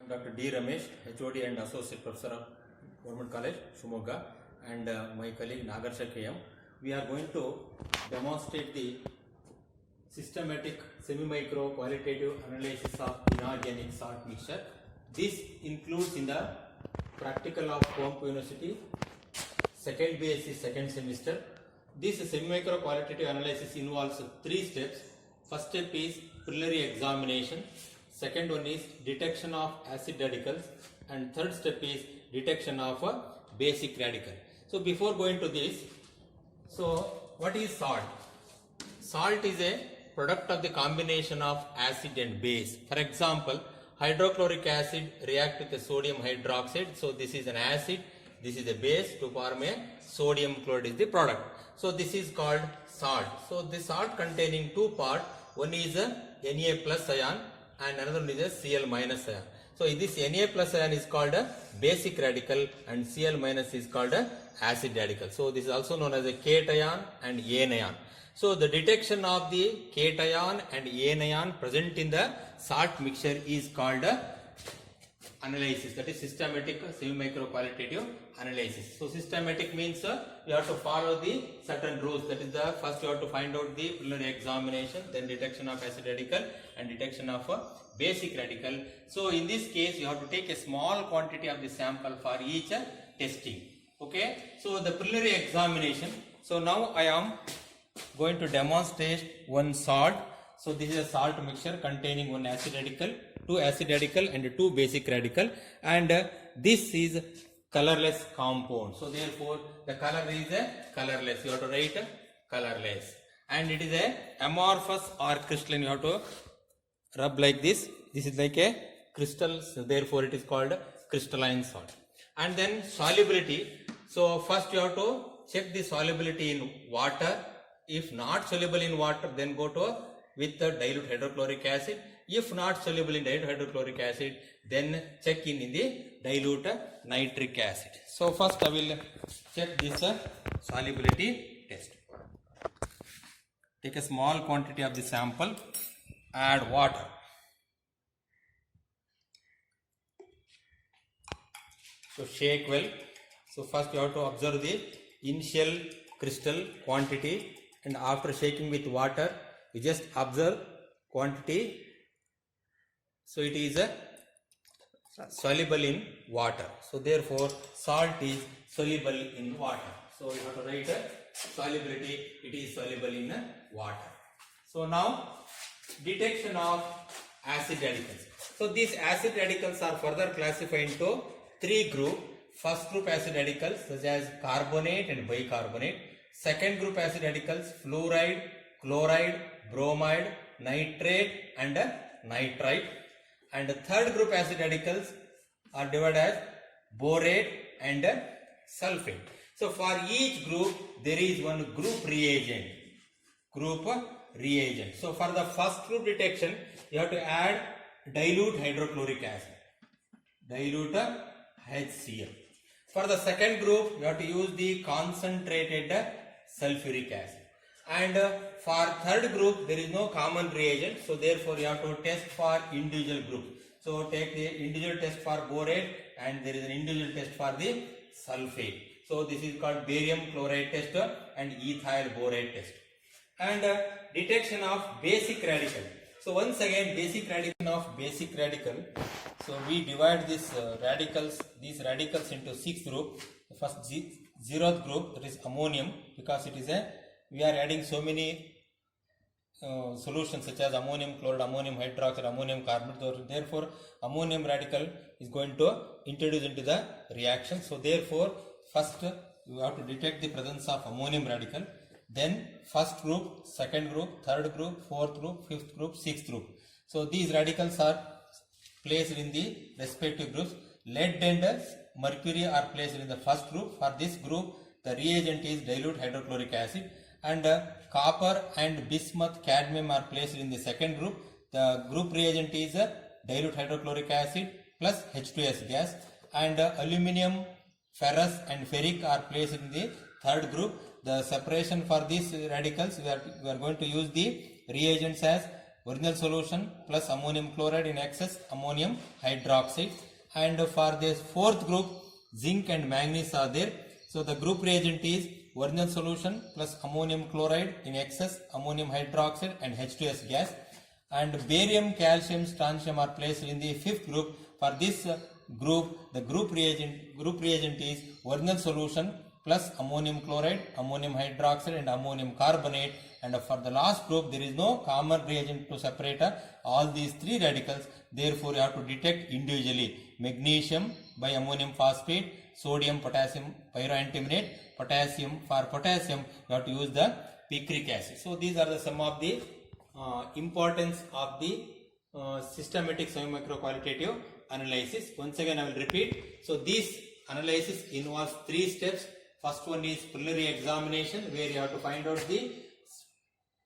Dr. D. Ramesh, HOD and Associate Professor of Government College, Shumoga, and my colleague Nagarshya KM. We are going to demonstrate the systematic semi-micro qualitative analysis of inorganic salt mixture. This includes in the practical of Comp University, second BSc second semester. This semi-micro qualitative analysis involves 3 steps. First step is preliminary examination. Second one is detection of acid radicals, and third step is detection of a basic radical. So before going to this, so what is salt? Salt is a product of the combination of acid and base. For example, hydrochloric acid react with the sodium hydroxide. So this is an acid, this is a base to form a sodium chloride is the product. So this is called salt. So the salt containing 2 parts. One is a Na plus ion and another one is a Cl minus ion. So this Na plus ion is called a basic radical and Cl minus is called a acid radical. So this is also known as a cation and anion. So the detection of the cation and anion present in the salt mixture is called analysis, that is systematic semi-micro qualitative analysis. So systematic means you have to follow the certain rules. That is the first you have to find out the preliminary examination, then detection of acid radical and detection of a basic radical. So in this case you have to take a small quantity of the sample for each testing. Okay. So the preliminary examination. So now I am going to demonstrate one salt. So this is a salt mixture containing one acid radical, 2 acid radical and 2 basic radical, and this is colorless compound. So therefore the color is a colorless. You have to write colorless, and it is a amorphous or crystalline. You have to rub like this. This is like a crystal. So therefore it is called crystalline salt. And then solubility. So first you have to check the solubility in water. If not soluble in water, then go to with the dilute hydrochloric acid. If not soluble in dilute hydrochloric acid, then check in the dilute nitric acid. So first I will check this solubility test. Take a small quantity of the sample, add water. So shake well. So first you have to observe the initial crystal quantity, and after shaking with water, you just observe quantity. So it is soluble in water. So therefore salt is soluble in water. So you have to write solubility, it is soluble in water. So now detection of acid radicals. So these acid radicals are further classified into 3 groups. First group acid radicals such as carbonate and bicarbonate. Second group acid radicals fluoride, chloride, bromide, nitrate and nitrite. And the third group acid radicals are divided as borate and sulfate. So for each group there is one group reagent. So for the first group detection you have to add dilute hydrochloric acid, dilute HCl. For the second group you have to use the concentrated sulfuric acid. And for third group there is no common reagent, so therefore you have to test for individual group. So take the individual test for borate and there is an individual test for the sulfate. So this is called barium chloride test and ethyl borate test. And detection of basic radical. So once again basic radical. So we divide these radicals into 6 groups. The first 0th group, that is ammonium, because it is we are adding so many solutions such as ammonium chloride, ammonium hydroxide, ammonium carbonate. Therefore ammonium radical is going to introduce into the reaction. So therefore first you have to detect the presence of ammonium radical, then first group, second group, third group, fourth group, fifth group, sixth group. So these radicals are placed in the respective groups. Lead and mercury are placed in the first group. For this group the reagent is dilute hydrochloric acid, and copper and bismuth cadmium are placed in the second group. The group reagent is dilute hydrochloric acid plus H2S gas, and aluminium, ferrous and ferric are placed in the third group. The separation for these radicals we are going to use the reagents as original solution plus ammonium chloride, in excess ammonium hydroxide. And for this fourth group, zinc and manganese are there. So the group reagent is original solution plus ammonium chloride, in excess ammonium hydroxide and H2S gas. And barium, calcium, strontium are placed in the fifth group. For this group, the group reagent is original solution plus ammonium chloride, ammonium hydroxide and ammonium carbonate. And for the last group, there is no common reagent to separate all these three radicals. Therefore, you have to detect individually. Magnesium by ammonium phosphate, sodium, potassium pyroantimonate, potassium. For potassium, you have to use the picric acid. So these are the some of the importance of the systematic semi-micro-qualitative analysis. Once again, I will repeat. So this analysis involves three steps. First one is preliminary examination, where you have to find out the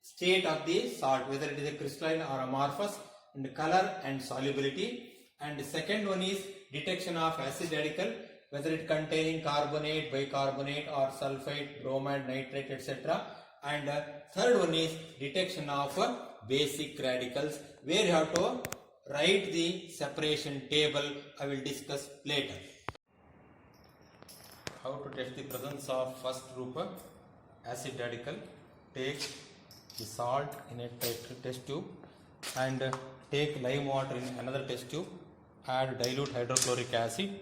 state of the salt, whether it is a crystalline or amorphous, and color and solubility. And the second one is detection of acid radical, whether it containing carbonate, bicarbonate or sulfate, bromide, nitrate, etc. And third one is detection of basic radicals, where you have to write the separation table. I will discuss later. How to test the presence of first group acid radical. Take the salt in a test tube and take lime water in another test tube. Add dilute hydrochloric acid.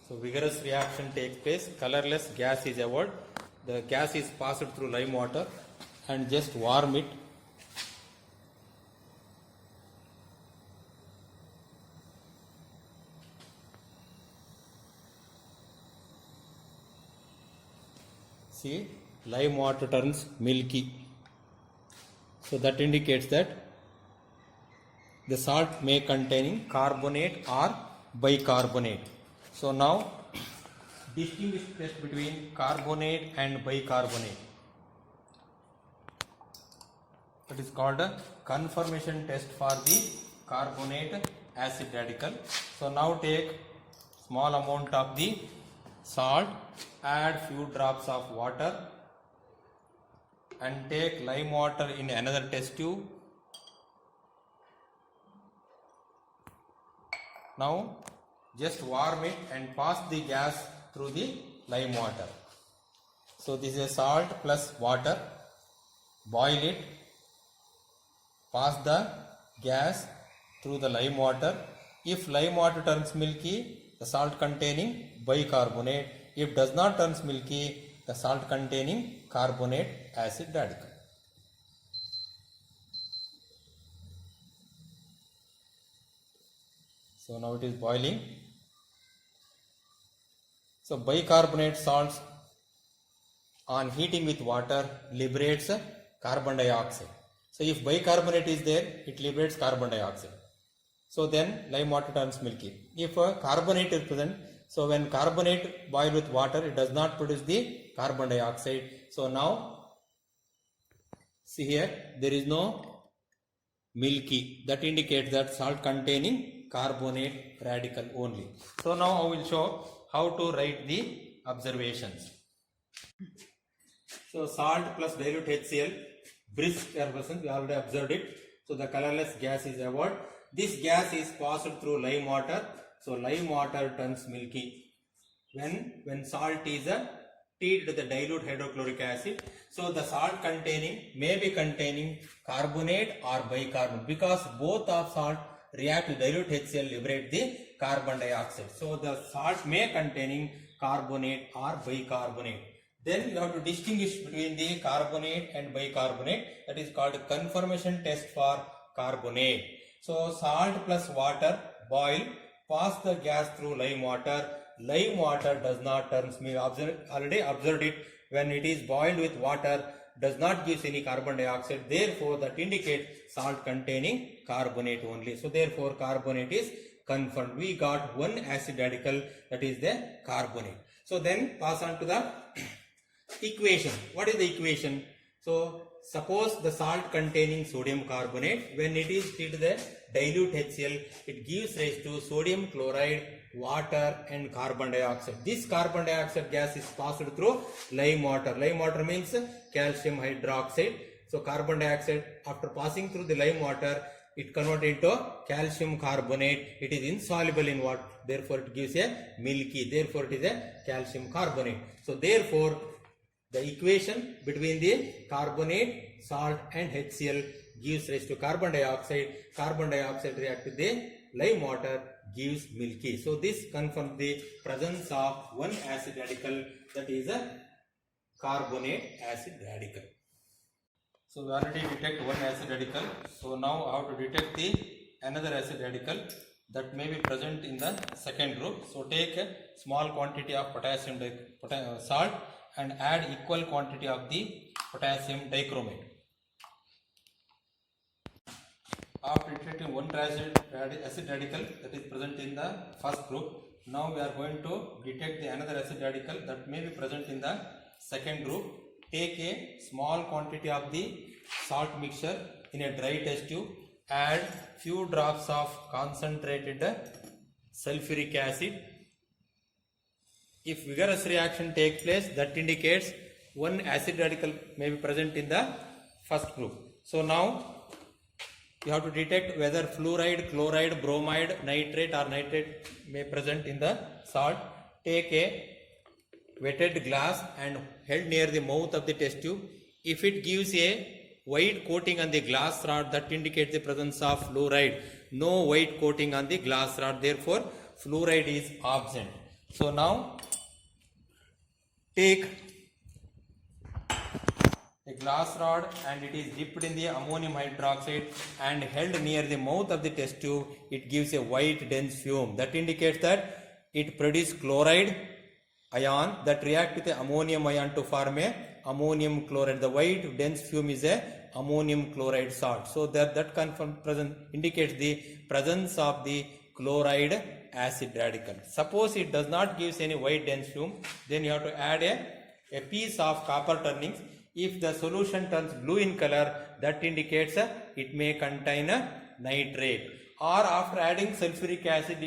So vigorous reaction takes place. Colorless gas is evolved. The gas is passed through lime water and just warm it. See, lime water turns milky. So that indicates that the salt may containing carbonate or bicarbonate. So now distinguish test between carbonate and bicarbonate. That is called a confirmation test for the carbonate acid radical. So now take small amount of the salt, add few drops of water and take lime water in another test tube. Now just warm it and pass the gas through the lime water. So this is a salt plus water. Boil it. Pass the gas through the lime water. If lime water turns milky, the salt containing bicarbonate. If does not turns milky, the salt containing carbonate acid radical. So now it is boiling. So bicarbonate salts on heating with water liberates carbon dioxide. So if bicarbonate is there, it liberates carbon dioxide. So then lime water turns milky. If carbonate is present, so when carbonate boil with water, it does not produce the carbon dioxide. So now see here, there is no milky. That indicates that salt containing carbonate radical only. So now I will show how to write the observations. So salt plus dilute HCl, brisk effervescence, we already observed it. So the colorless gas is evolved. This gas is passed through lime water. So lime water turns milky. When salt is treated with the dilute hydrochloric acid, so the salt may be containing carbonate or bicarbonate, because both of salt react to dilute HCl, liberate the carbon dioxide. So the salt may containing carbonate or bicarbonate. Then you have to distinguish between the carbonate and bicarbonate. That is called confirmation test for carbonate. So salt plus water, boil, pass the gas through lime water. Lime water does not turn milky. Already observed it. When it is boiled with water, does not give any carbon dioxide. Therefore, that indicates salt containing carbonate only. So therefore, carbonate is confirmed. We got one acid radical, that is the carbonate. So then pass on to the equation. What is the equation? So suppose the salt containing sodium carbonate, when it is treated the dilute HCl, it gives rise to sodium chloride, water and carbon dioxide. This carbon dioxide gas is passed through lime water. Lime water means calcium hydroxide. So carbon dioxide, after passing through the lime water, it converts into calcium carbonate. It is insoluble in water. Therefore, it gives a milky. Therefore, it is a calcium carbonate. So therefore, the equation between the carbonate, salt and HCl gives rise to carbon dioxide. Carbon dioxide reacts with the lime water, gives milky. So this confirms the presence of one acid radical, that is a carbonate acid radical. So we already detect one acid radical. So now I have to detect the another acid radical that may be present in the second group. So take a small quantity of potassium salt and add equal quantity of the potassium dichromate. After detecting one acid radical that is present in the first group, now we are going to detect the another acid radical that may be present in the second group. Take a small quantity of the salt mixture in a dry test tube, add few drops of concentrated sulfuric acid. If vigorous reaction takes place, that indicates one acid radical may be present in the first group. So now you have to detect whether fluoride, chloride, bromide, nitrate or nitrate may present in the salt. Take a wetted glass and held near the mouth of the test tube. If it gives a white coating on the glass rod, that indicates the presence of fluoride. No white coating on the glass rod, therefore fluoride is absent. So now take a glass rod and it is dipped in the ammonium hydroxide and held near the mouth of the test tube. It gives a white dense fume. That indicates that it produces chloride ion that react with the ammonium ion to form a ammonium chloride. The white dense fume is a ammonium chloride salt. So that indicates the presence of the chloride acid radical. Suppose it does not give any white dense fume, then you have to add a piece of copper turnings. If the solution turns blue in color, that indicates it may contain a nitrate. Or after adding sulfuric acid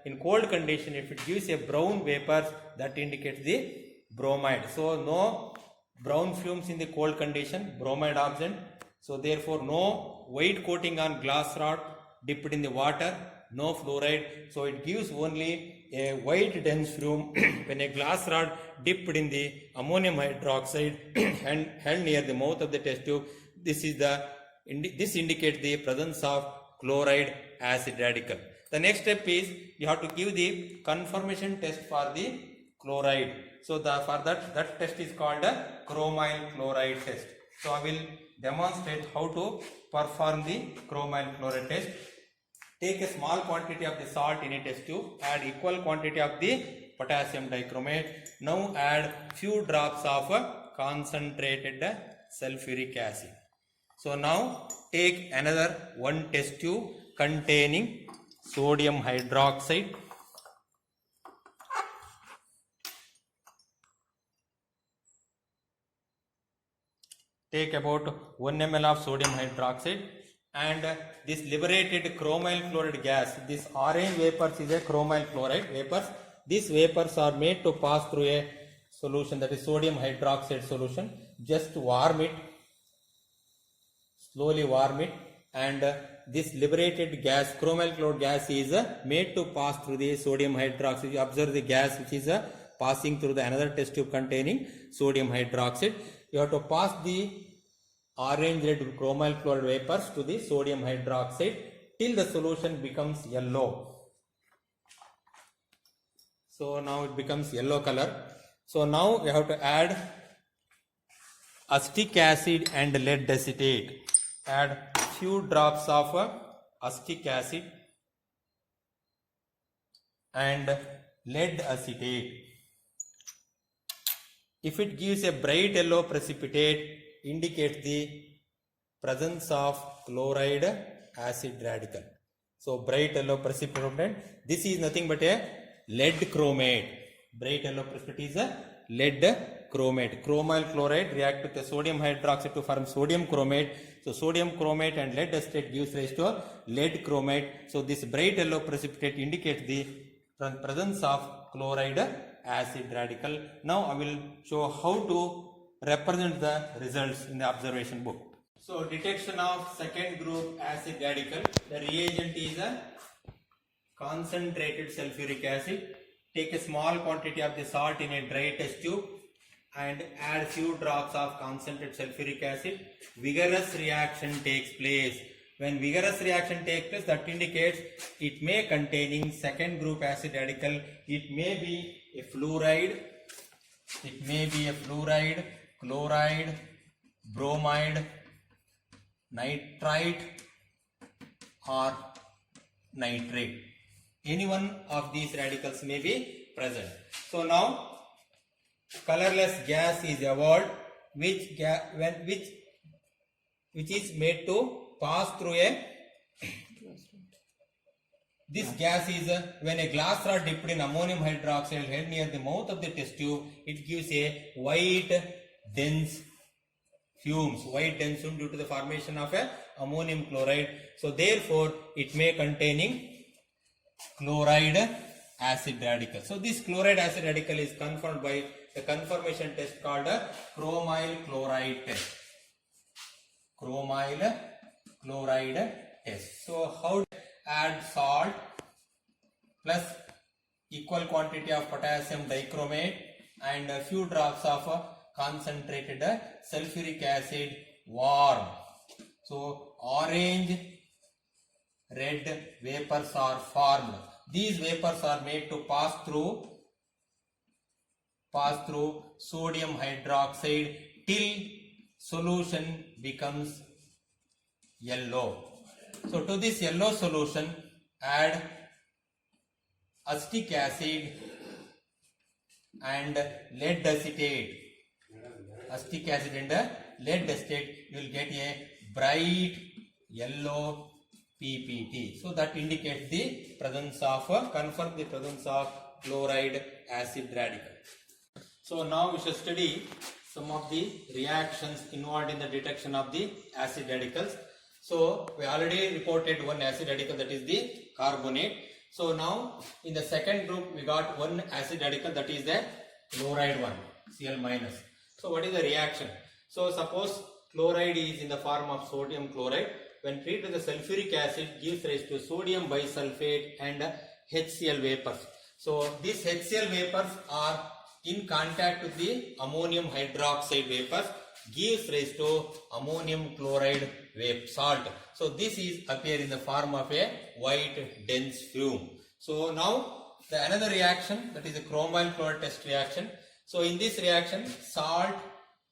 in cold condition, if it gives a brown vapors, that indicates the bromide. So no brown fumes in the cold condition, bromide absent. So therefore no white coating on glass rod dipped in the water, no fluoride. So it gives only a white dense fume when a glass rod dipped in the ammonium hydroxide and held near the mouth of the test tube. This indicates the presence of chloride acid radical. The next step is you have to give the confirmation test for the chloride. So for that test is called a chromyl chloride test. So I will demonstrate how to perform the chromyl chloride test. Take a small quantity of the salt in a test tube, add equal quantity of the potassium dichromate. Now add few drops of concentrated sulfuric acid. So now take another one test tube containing sodium hydroxide. Take about 1 ml of sodium hydroxide and this liberated chromyl chloride gas. This orange vapors is a chromyl chloride vapors. These vapors are made to pass through a solution, that is sodium hydroxide solution. Just warm it, slowly warm it, and this liberated gas, chromyl chloride gas, is made to pass through the sodium hydroxide. You observe the gas which is passing through the another test tube containing sodium hydroxide. You have to pass the orange red chromyl chloride vapors to the sodium hydroxide till the solution becomes yellow. So now it becomes yellow color. So now we have to add acetic acid and lead acetate. Add few drops of acetic acid and lead acetate. If it gives a bright yellow precipitate, indicates the presence of chloride acid radical. So bright yellow precipitate, this is nothing but a lead chromate. Bright yellow precipitate is a lead chromate. Chromyl chloride react with the sodium hydroxide to form sodium chromate. So sodium chromate and lead acetate gives rise to lead chromate. So this bright yellow precipitate indicates the presence of chloride acid radical. Now I will show how to represent the results in the observation book. So detection of second group acid radical. The reagent is a concentrated sulfuric acid. Take a small quantity of the salt in a dry test tube and add few drops of concentrated sulfuric acid. Vigorous reaction takes place. When vigorous reaction takes place, that indicates it may containing second group acid radical. It may be a fluoride, chloride, bromide, nitrite or nitrate. Any one of these radicals may be present. So now colorless gas is evolved, which is made to pass through a this gas is when a glass rod dipped in ammonium hydroxide held near the mouth of the test tube, it gives a white dense fumes, due to the formation of a ammonium chloride. So therefore it may containing chloride acid radical. So this chloride acid radical is confirmed by the confirmation test called a chromyl chloride test. Chromyl chloride test. So how to add salt plus equal quantity of potassium dichromate and a few drops of concentrated sulfuric acid, warm. So orange red vapors are formed. These vapors are made to pass through sodium hydroxide till solution becomes yellow. So to this yellow solution add acetic acid and lead acetate. Acetic acid and lead acetate, you will get a bright yellow PPT. So that indicates the presence of, confirm the presence of chloride acid radical. So now we shall study some of the reactions involved in the detection of the acid radicals. So we already reported one acid radical, that is the carbonate. So now in the second group we got one acid radical, that is the chloride one, Cl minus. So what is the reaction? So suppose chloride is in the form of sodium chloride. When treated with the sulfuric acid gives rise to sodium bisulfate and HCl vapors. So these HCl vapors are in contact with the ammonium hydroxide vapors, gives rise to ammonium chloride salt. So this is appear in the form of a white dense fume. So now the another reaction, that is a chromyl chloride test reaction. So in this reaction, salt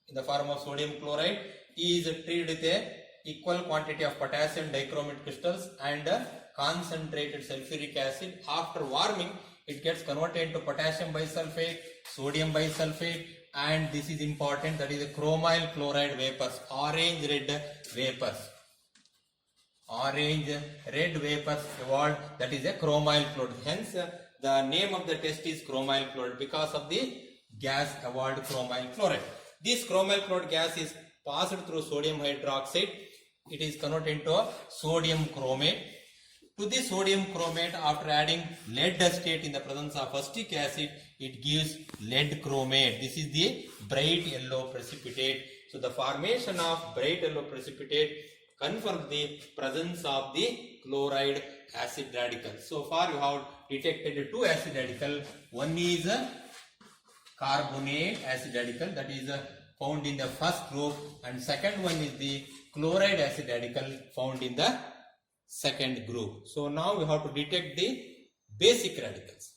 in the form of sodium chloride is treated with a equal quantity of potassium dichromate crystals and concentrated sulfuric acid. After warming, it gets converted into potassium bisulfate, sodium bisulfate, and this is important, that is a chromyl chloride vapors, orange red vapors. Orange red vapors evolved, that is a chromyl chloride. Hence the name of the test is chromyl chloride, because of the gas evolved chromyl chloride. This chromyl chloride gas is passed through sodium hydroxide. It is converted into sodium chromate. To this sodium chromate, after adding lead acetate in the presence of acetic acid, it gives lead chromate. This is the bright yellow precipitate. So the formation of bright yellow precipitate confirms the presence of the chloride acid radical. So far you have detected two acid radical. One is a carbonate acid radical, that is found in the first group, and second one is the chloride acid radical found in the second group. So now we have to detect the basic radicals.